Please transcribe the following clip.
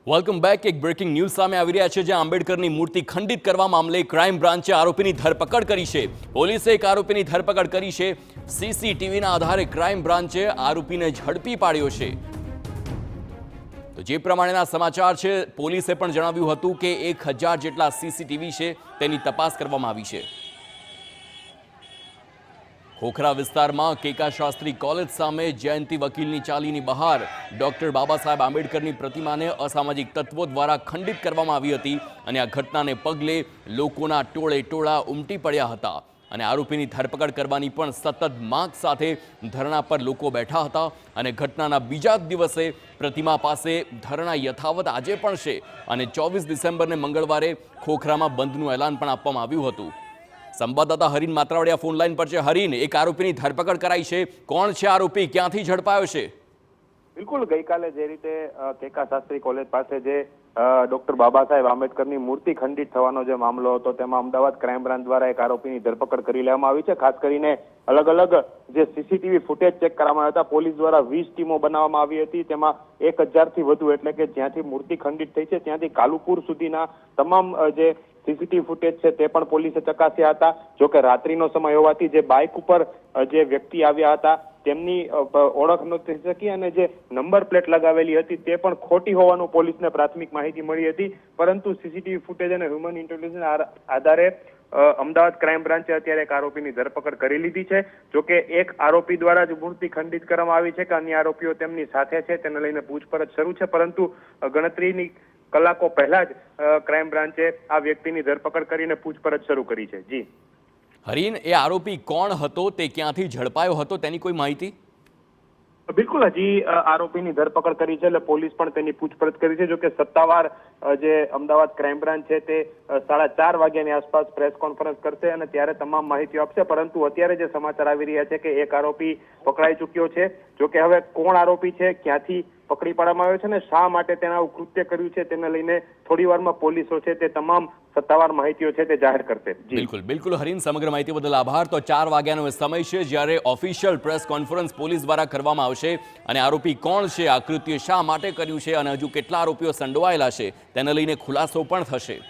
Welcome back. એક breaking news સામે આવી રહ્યા છે, જ્યાં આંબેડકરની મૂર્તિ ખંડિત કરવા મામલે ક્રાઇમ બ્રાન્ચે આરોપીની ધરપકડ કરી છે। પોલીસે એક આરોપીની ધરપકડ કરી છે। સીસીટીવીના આધારે ક્રાઇમ બ્રાન્ચે આરોપીને ઝડપી પાડ્યો છે। તો જે પ્રમાણેના સમાચાર છે, પોલીસે પણ જણાવ્યું હતું કે 1000 જેટલા સીસીટીવી છે, તેની તપાસ કરવામાં આવી છે। ખોખરા વિસ્તારમાં કેકા શાસ્ત્રી કોલેજ સામે જયંતિ વકીલની ચાલીની બહાર ડોક્ટર બાબા સાહેબ આંબેડકરની પ્રતિમાને અસામાજિક તત્વો દ્વારા ખંડિત કરવામાં આવી હતી અને આ ઘટનાને પગલે લોકોના ટોળે ટોળા ઉમટી પડ્યા હતા અને આરોપીની ધરપકડ કરવાની પણ સતત માંગ સાથે ધરણા પર લોકો બેઠા હતા અને ઘટનાના બીજા જ દિવસે પ્રતિમા પાસે ધરણા યથાવત આજે પણ છે અને 24 ડિસેમ્બરને મંગળવારે ખોખરામાં બંધનું એલાન પણ આપવામાં આવ્યું હતું। સંવાદદાતા હરીન માત્રાવડિયા ફોન લાઈન પર છે। હરીન, એક આરોપીની ધરપકડ કરાઈ છે, કોણ છે આરોપી, ક્યાંથી ઝડપાયો છે? બિલકુલ, ગઈકાલે જે રીતે કેકા શાસ્ત્રી કોલેજ પાસે જે ડોક્ટર બાબા સાહેબ આંબેડકરની મૂર્તિ ખંડિત થવાનો જે મામલો હતો, તેમાં અમદાવાદ ક્રાઇમ બ્રાન્ચ દ્વારા એક આરોપીની ધરપકડ કરી લેવામાં આવી છે। ખાસ કરીને અલગ અલગ જે સીસીટીવી ફૂટેજ ચેક કરવામાં આવ્યા હતા। પોલીસ દ્વારા 20 ટીમો બનાવવામાં આવી હતી, તેમાં 1000 થી વધુ, એટલે કે જ્યાંથી મૂર્તિ ખંડિત થઈ છે ત્યાંથી કાલુપુર સુધીના તમામ જે સીસીટીવી ફૂટેજ છે તે પણ પોલીસે ચકાસ્યા હતા। જોકે રાત્રિનો સમય હોવાથી જે બાઇક ઉપર જે વ્યક્તિ આવ્યા હતા તેમની ઓળખ ન થઈ શકી અને જે નંબર પ્લેટ લગાવેલી હતી તે પણ ખોટી હોવાનું પોલીસને પ્રાથમિક માહિતી મળી હતી, પરંતુ સીસીટીવી ફૂટેજ અને હ્યુમન ઇન્ટેલિજન્સના આધારે અમદાવાદ ક્રાઇમ બ્રાન્ચે અત્યારે એક આરોપીની ધરપકડ કરી લીધી છે। જોકે એક આરોપી દ્વારા જ મૂર્તિ ખંડિત કરવામાં આવી છે કે અન્ય આરોપીઓ તેમની સાથે છે તેને લઈને પૂછપરછ શરૂ છે, પરંતુ ગણતરીની કલાકો પહેલા જ ક્રાઇમ બ્રાન્ચે આ વ્યક્તિની ધરપકડ કરીને પૂછપરછ શરૂ કરી છે। જી હરીન, એ આરોપી કોણ હતો, તે ક્યાંથી ઝડપાયો હતો, તેની કોઈ માહિતી? બિલકુલ, હજી આરોપીની ધરપકડ કરી છે એટલે પોલીસ પણ તેની પૂછપરછ કરી છે। જોકે સત્તાવાર જે અમદાવાદ ક્રાઇમ બ્રાન્ચ છે તે 4:30 વાગ્યાની આસપાસ પ્રેસ કોન્ફરન્સ કરશે અને ત્યારે તમામ માહિતી આપશે, પરંતુ અત્યારે જે સમાચાર આવી રહ્યા છે કે એક આરોપી પકડાઈ ચૂક્યો છે। જોકે હવે કોણ આરોપી છે, ક્યાંથી પકડી પાડવામાં આવ્યો છે અને શા માટે તેને આવું કૃત્ય કર્યું છે તેને લઈને થોડી વારમાં પોલીસો છે તે તમામ સત્તાવાર માહિતીઓ છે તે જાહેર કરશે। બિલકુલ બિલકુલ હરીન, સમગ્ર માહિતી બદલ આભાર। તો 4 વાગ્યાનો સમય છે જ્યારે ઓફિશિયલ પ્રેસ કોન્ફરન્સ પોલીસ દ્વારા કરવામાં આવશે અને આરોપી કોણ છે, આ કૃત્ય શા માટે કર્યું છે અને હજુ કેટલા આરોપીઓ સંડોવાયેલા છે તેને લઈને ખુલાસો પણ થશે।